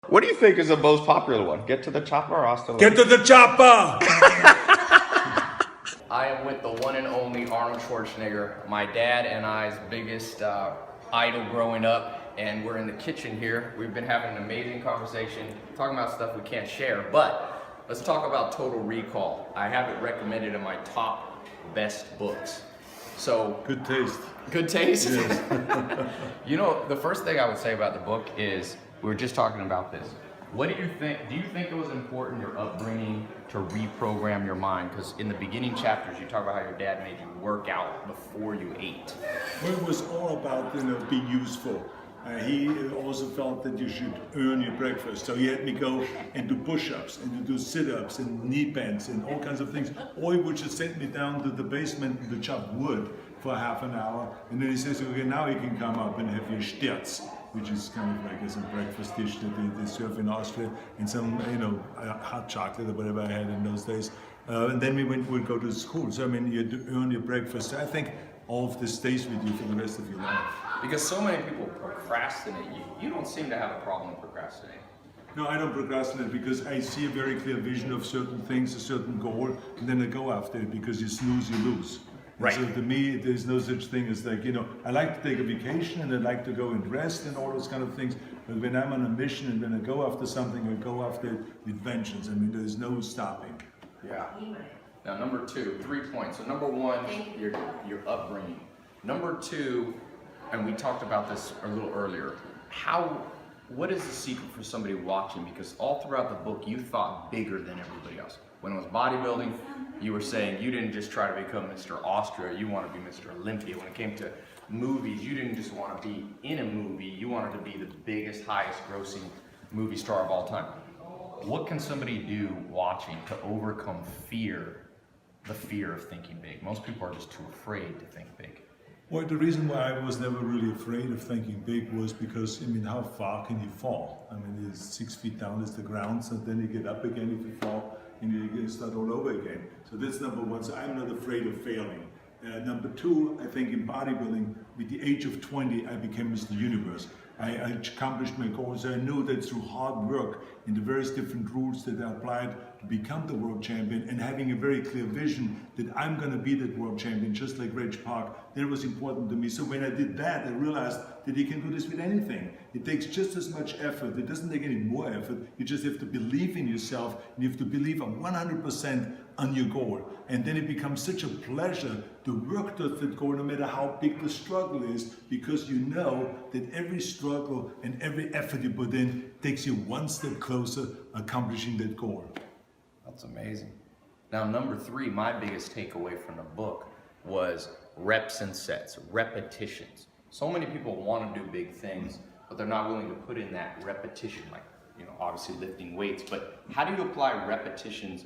What do you think is the most popular one? Get to the chopper or hasta Get to the chopper! I am with the one and only Arnold Schwarzenegger, my dad and I's biggest idol growing up, and we're in the kitchen here. We've been having an amazing conversation, talking about stuff we can't share, but let's talk about Total Recall. I have it recommended in my top best books. So Good taste. good taste? Yes. You know, the first thing I would say about the book is, we were just talking about this. What do you think? Do you think it was important, your upbringing, to reprogram your mind? Because in the beginning chapters, you talk about how your dad made you work out before you ate. Well, it was all about, being useful. He also felt that you should earn your breakfast. So he had me go and do push-ups and to do sit-ups and knee bends and all kinds of things. Or he would just send me down to the basement to chop wood for half an hour. And then he says, okay, now you can come up and have your Stirz, which is kind of like as a breakfast dish that they serve in Austria, and some, hot chocolate or whatever I had in those days. And then we'd go to school. So, I mean, you had to earn your breakfast. So I think all of this stays with you for the rest of your life. Because so many people procrastinate. You don't seem to have a problem procrastinating. No, I don't procrastinate because I see a very clear vision of certain things, a certain goal, and then I go after it, because you snooze, you lose. Right. So to me, there's no such thing as like, I like to take a vacation and I like to go and rest and all those kind of things. But when I'm on a mission and when I go after something, I go after it with vengeance. I mean, there's no stopping. Yeah. Now, number two, 3 points. So number one, your upbringing. Number two, and we talked about this a little earlier, what is the secret for somebody watching? Because all throughout the book, you thought bigger than everybody else. When it was bodybuilding, you were saying you didn't just try to become Mr. Austria, you want to be Mr. Olympia. When it came to movies, you didn't just want to be in a movie, you wanted to be the biggest, highest grossing movie star of all time. What can somebody do watching to overcome the fear of thinking big? Most people are just too afraid to think big. Well, the reason why I was never really afraid of thinking big was because, how far can you fall? It's 6 feet down is the ground, so then you get up again if you fall, and you start all over again. So that's number one. So I'm not afraid of failing. Number two, I think in bodybuilding, with the age of 20, I became Mr. Universe. I accomplished my goals. I knew that through hard work and the various different rules that I applied to become the world champion, and having a very clear vision that I'm going to be that world champion, just like Reg Park, that was important to me. So when I did that, I realized that you can do this with anything. It takes just as much effort. It doesn't take any more effort. You just have to believe in yourself, and you have to believe 100% on your goal. And then it becomes such a pleasure to work towards that goal, no matter how big the struggle is, because you know that every struggle and every effort you put in takes you one step closer accomplishing that goal. That's amazing. Now, number three, my biggest takeaway from the book was reps and sets, repetitions. So many people want to do big things, but they're not willing to put in that repetition, like, obviously lifting weights. But how do you apply repetitions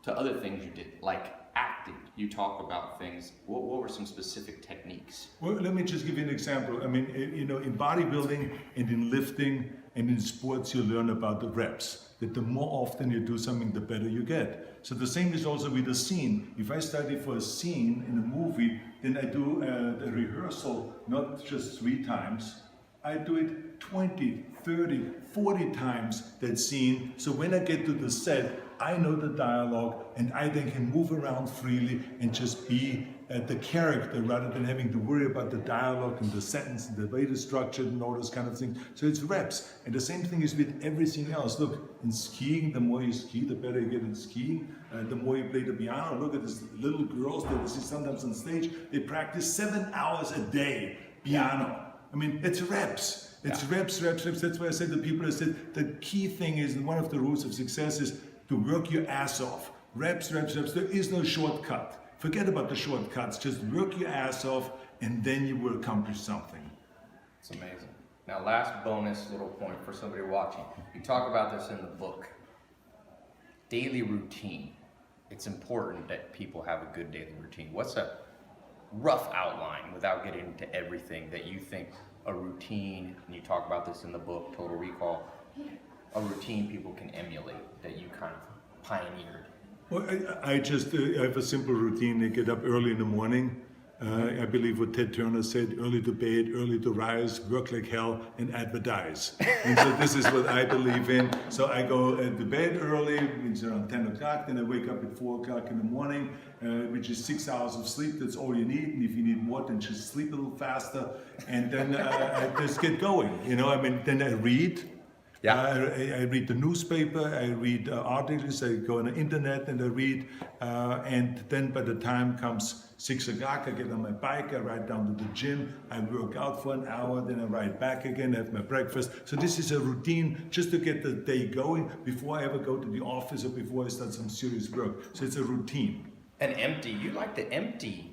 to other things you did, like acting? You talk about things. What were some specific techniques? Well, let me just give you an example. In bodybuilding and in lifting and in sports, you learn about the reps. That the more often you do something, the better you get. So the same is also with a scene. If I study for a scene in a movie, then I do a rehearsal, not just 3 times. I do it 20, 30, 40 times, that scene. So when I get to the set, I know the dialogue, and I then can move around freely and just be the character, rather than having to worry about the dialogue and the sentence and the way it's structured and all those kind of things. So it's reps. And the same thing is with everything else. Look, in skiing, the more you ski, the better you get in skiing. The more you play the piano. Look at these little girls that you see sometimes on stage. They practice 7 hours a day piano. It's reps. It's reps. That's why I said to people, the key thing is, and one of the rules of success is to work your ass off. Reps. There is no shortcut. Forget about the shortcuts. Just work your ass off, and then you will accomplish something. It's amazing. Now, last bonus little point for somebody watching. You talk about this in the book. Daily routine. It's important that people have a good daily routine. What's a rough outline, without getting into everything, that you think a routine, and you talk about this in the book, Total Recall, a routine people can emulate that you kind of pioneered? Well, I have a simple routine. I get up early in the morning. I believe what Ted Turner said, early to bed, early to rise, work like hell, and advertise. And so this is what I believe in. So I go to bed early, it's around 10 o'clock, then I wake up at 4 o'clock in the morning, which is 6 hours of sleep, that's all you need. And if you need more, then just sleep a little faster. And then I just get going, then I read. Yeah. I read the newspaper, I read articles, I go on the internet and I read, and then by the time comes 6 o'clock, I get on my bike, I ride down to the gym, I work out for an hour, then I ride back again, have my breakfast. So this is a routine just to get the day going before I ever go to the office or before I start some serious work. So it's a routine. And empty, you like the empty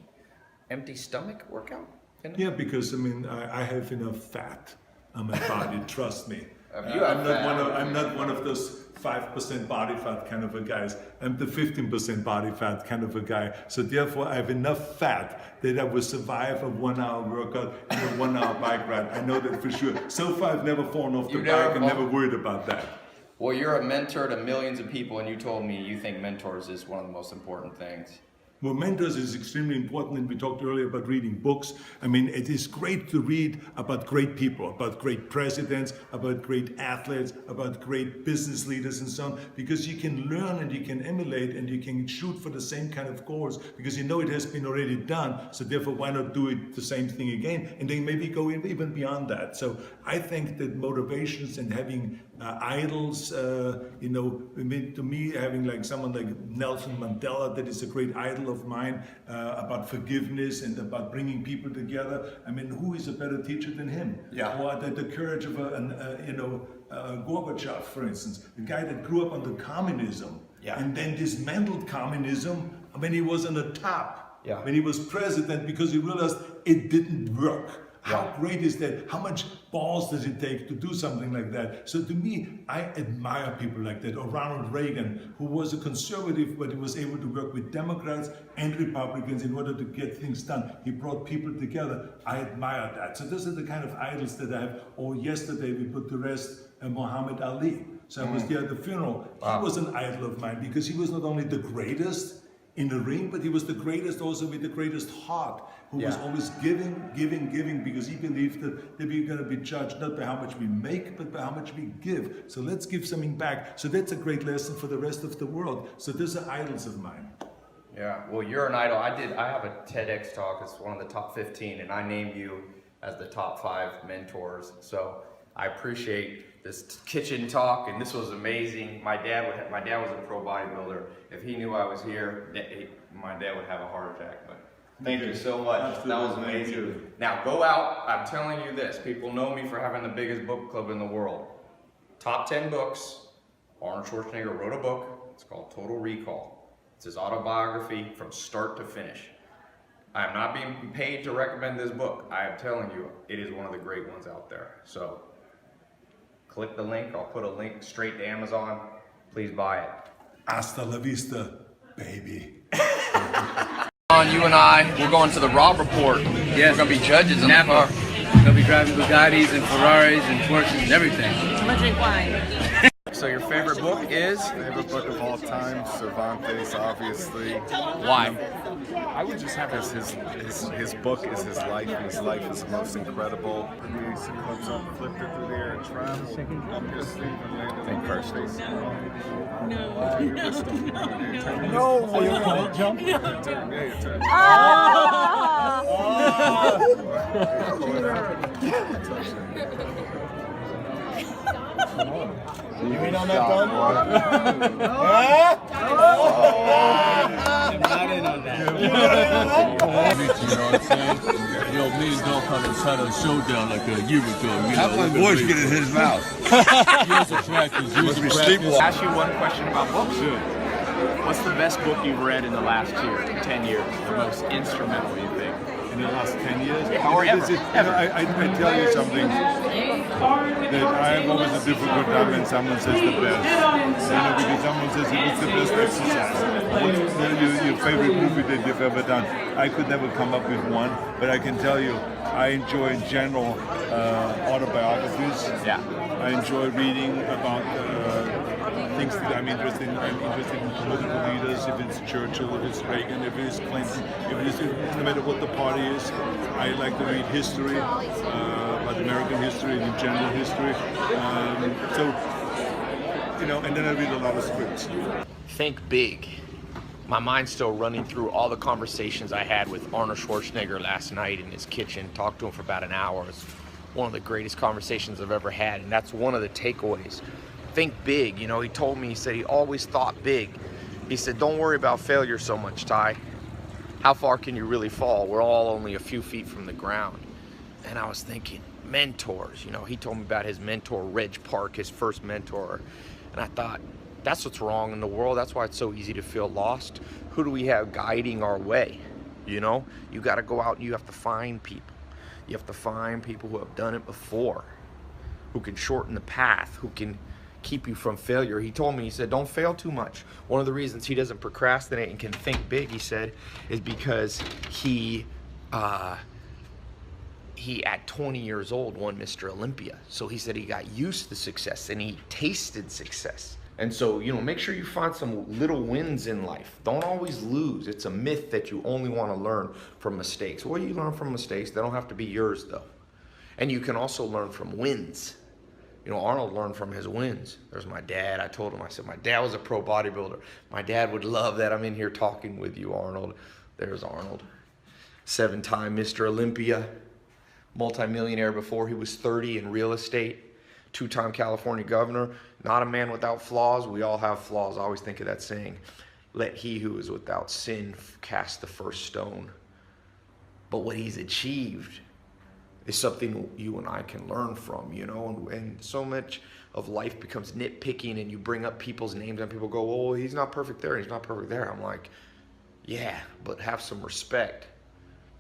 stomach workout? Yeah, because I have enough fat on my body, trust me. I'm not one of those 5% body fat kind of a guys. I'm the 15% body fat kind of a guy. So therefore, I have enough fat that I will survive a 1 hour workout and a 1 hour bike ride. I know that for sure. So far, I've never fallen off the bike and never worried about that. Well, you're a mentor to millions of people, and you told me you think mentors is one of the most important things. Well, mentors is extremely important, and we talked earlier about reading books. It is great to read about great people, about great presidents, about great athletes, about great business leaders and so on, because you can learn and you can emulate and you can shoot for the same kind of goals because you know it has been already done, so therefore why not do it the same thing again and then maybe go even beyond that. So I think that motivations and having idols, to me, having like someone like Nelson Mandela, that is a great idol of mine, about forgiveness and about bringing people together. Who is a better teacher than him? Yeah. Or the courage of Gorbachev, for instance, the guy that grew up under communism, yeah, and then dismantled communism when he was on the top, yeah, when he was president, because he realized it didn't work. How great is that? How much balls does it take to do something like that? So to me, I admire people like that. Or Ronald Reagan, who was a conservative, but he was able to work with Democrats and Republicans in order to get things done. He brought people together. I admire that. So those are the kind of idols that I have. Or yesterday we put to rest Muhammad Ali. So I was there at the funeral. He was an idol of mine because he was not only the greatest in the ring, but he was the greatest also with the greatest heart, who was always giving, because he believed that we're going to be judged not by how much we make, but by how much we give. So let's give something back. So that's a great lesson for the rest of the world. So those are idols of mine. Yeah, well, you're an idol. I have a TEDx talk. It's one of the top 15, and I named you as the top 5 mentors. So I appreciate this kitchen talk, and this was amazing. My dad was a pro bodybuilder. If he knew I was here, my dad would have a heart attack. But thank you so much. Absolutely. That was amazing. Now go out. I'm telling you this. People know me for having the biggest book club in the world. Top 10 books. Arnold Schwarzenegger wrote a book. It's called Total Recall. It's his autobiography from start to finish. I am not being paid to recommend this book. I am telling you, it is one of the great ones out there. So click the link. I'll put a link straight to Amazon. Please buy it. Hasta la vista, baby. You and I, we're going to the Rob Report. Yes. We're going to be judges in Napa. the car. They'll be driving Bugattis and Ferraris and Porsches and everything. I'm gonna drink wine. So your favorite book is? Favorite book of all time, Cervantes, obviously. Why? I would just have his book is his life, and his life is the most incredible. Release and comes up, flipped it through the air and travel up your sleeve and landed on your face. No, you can't jump. Yeah, you turn. You mean on that phone? I'm not in on that. You know what I'm saying? Yo, me and Dolph had a showdown like a year ago. How my voice get in his mouth? Years of practice, years of practice. Ask you one question about books. What's the best book you've read in the last 10 years? The most instrumental, you think? In the last 10 years? Or ever. I tell you something, that I have always a difficult time when someone says the best. Because someone says it's the best exercise. What's your favorite movie that you've ever done? I could never come up with one, but I can tell you, I enjoy in general autobiographies. Yeah. I enjoy reading about things that I'm interested in. I'm interested in political leaders, if it's Churchill, if it's Reagan, if it is Clinton, if it is, no matter what the party is. I like to read history, about American history and in general history. And then I read a lot of scripts. Think big. My mind's still running through all the conversations I had with Arnold Schwarzenegger last night in his kitchen. Talked to him for about an hour. It's one of the greatest conversations I've ever had, and that's one of the takeaways. Think big. He told me, he said he always thought big. He said, don't worry about failure so much, Ty. How far can you really fall? We're all only a few feet from the ground. And I was thinking, mentors. He told me about his mentor, Reg Park, his first mentor. And I thought, that's what's wrong in the world. That's why it's so easy to feel lost. Who do we have guiding our way? You got to go out and you have to find people. You have to find people who have done it before, who can shorten the path, who can keep you from failure. He told me, he said, don't fail too much. One of the reasons he doesn't procrastinate and can think big, he said, is because he at 20 years old won Mr. Olympia. So he said he got used to success and he tasted success. And so, make sure you find some little wins in life. Don't always lose. It's a myth that you only want to learn from mistakes. Well, you learn from mistakes. They don't have to be yours, though. And you can also learn from wins. Arnold learned from his wins. There's my dad. I told him, I said, my dad was a pro bodybuilder. My dad would love that I'm in here talking with you, Arnold. There's Arnold. 7-time Mr. Olympia. Multi-millionaire before he was 30 in real estate. 2-time California governor, not a man without flaws. We all have flaws. I always think of that saying, let he who is without sin cast the first stone. But what he's achieved is something you and I can learn from, and so much of life becomes nitpicking and you bring up people's names and people go, oh, he's not perfect there, he's not perfect there. I'm like, yeah, but have some respect.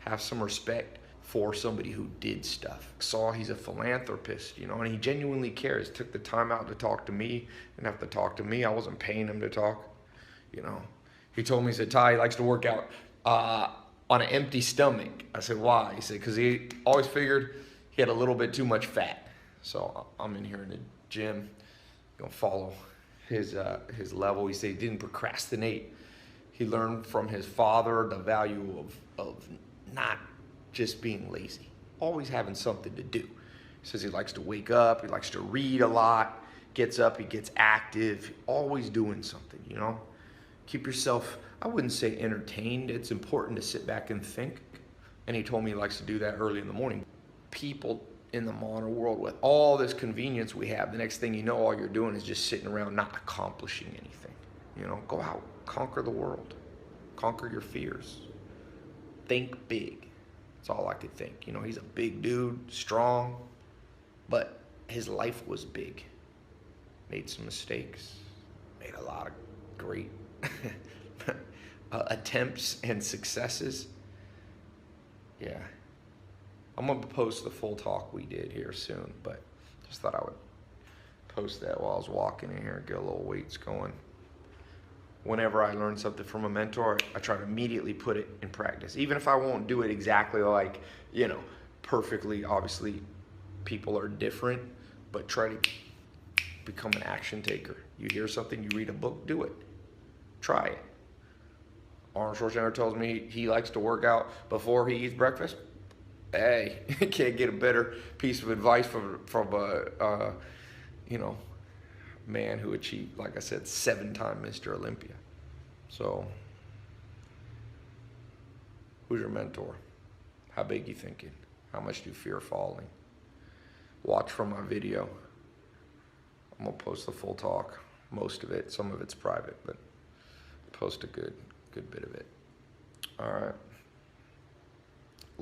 Have some respect for somebody who did stuff. Saw he's a philanthropist, and he genuinely cares. Took the time out to talk to me. Didn't have to talk to me. I wasn't paying him to talk. He told me, he said, Ty, he likes to work out on an empty stomach. I said, why? He said, because he always figured he had a little bit too much fat. So I'm in here in the gym, gonna follow his level. He said he didn't procrastinate. He learned from his father the value of not just being lazy, always having something to do. He says he likes to wake up, he likes to read a lot, gets up, he gets active, always doing something, Keep yourself, I wouldn't say entertained, it's important to sit back and think. And he told me he likes to do that early in the morning. People in the modern world, with all this convenience we have, the next thing you know, all you're doing is just sitting around not accomplishing anything. Go out, conquer the world, conquer your fears, think big. That's all I could think. He's a big dude, strong, but his life was big. Made some mistakes, made a lot of great attempts and successes. Yeah. I'm going to post the full talk we did here soon, but just thought I would post that while I was walking in here and get a little weights going. Whenever I learn something from a mentor, I try to immediately put it in practice. Even if I won't do it exactly like, perfectly. Obviously, people are different, but try to become an action taker. You hear something, you read a book, do it. Try it. Arnold Schwarzenegger tells me he likes to work out before he eats breakfast. Hey, can't get a better piece of advice from a man who achieved, like I said, 7-time Mr. Olympia. So, who's your mentor? How big you thinking? How much do you fear falling? Watch from my video. I'm gonna post the full talk, most of it. Some of it's private, but post a good bit of it. All right.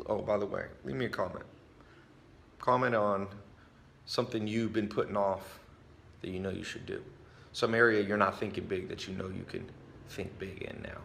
Oh, by the way, leave me a comment. Comment on something you've been putting off that you know you should do. Some area you're not thinking big that you know you can think big in now.